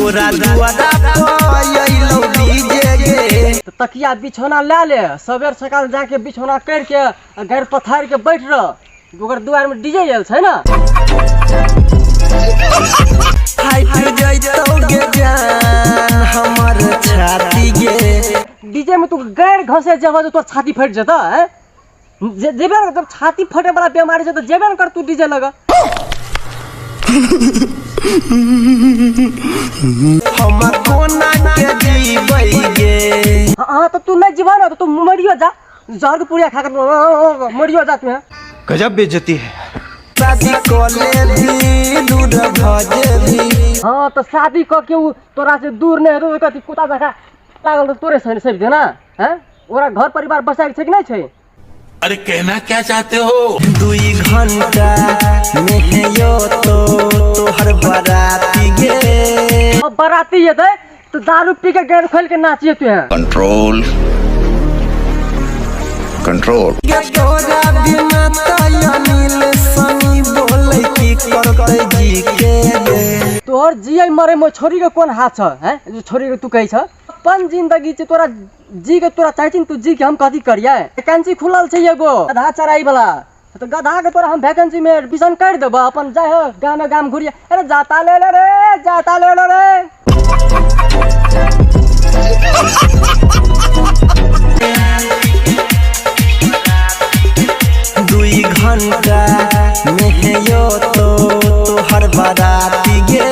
तोरा दुआरा पायलो डीजे गे। तो तकिया बिछौना ले ले, सवेर सकाल जाके बिछौना करके घर पथार के बैठ रह। ओकर दुआर में डीजे आयल छै ना, फाइट जइतो गे जान हमर छाती गे। डीजे में तू गैर घसे जब तो तोर छाती फट जता है। जेबे न, जब छाती फटे वाला बीमारी छै तो जेबे न कर तू डीजे लगा। हम कोना के जीबै गे। हां तो तू नहीं जीवा ना तो तू मरियो जा, जहर के पुड़िया खा कर मरियो जा तू। गजब बेइज्जती है। शादी कोले भी दूर भजे भी। हाँ तो शादी क के तोरा से दूर नहीं तो कथी कुत्ता जका लागल तोरे से सब देना हैं। ओरा घर परिवार बसाए छै कि नहीं छै? अरे कहना क्या चाहते हो? 2 घंटा में यो तोहर बराती गे। अब बराती है तो दारू पी के गैर खोल के नाचिए तू है। Control control. तोरा बिना तयनील सनी बोले की करते जी के। तोहर जिये मरे में छोरी के कौन हाथ छ हैं? जो छोरी के तू कहि छ अपन जिंदगी छै तोरा जी के तोरा चाहै तू जी के हम कथी करिए? वैकेंसी खुलल छै एगो गधा चराई वाला, तो गधा के तोरा हम वैकेंसी में एडमिशन कर देबो। अपन जाय हो गाम घुरिए। अरे जाता ले ले रे, जाता ले ले रे। 2 घंटा में यो तोहर बराती गे।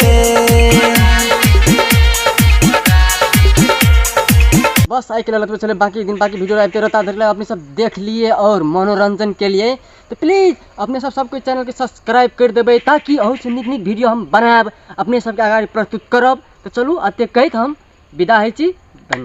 बस आई के लिए तो चले, बाकी वीडियो आते रहता है अपने सब देख लिए और मनोरंजन के लिए। तो प्लीज अपने सबको चैनल के सब्सक्राइब कर देवे ताकि और से निक वीडियो हम बनाब अपने सबके आगे प्रस्तुत करब। तो चलू अते कहत हम विदा है छी।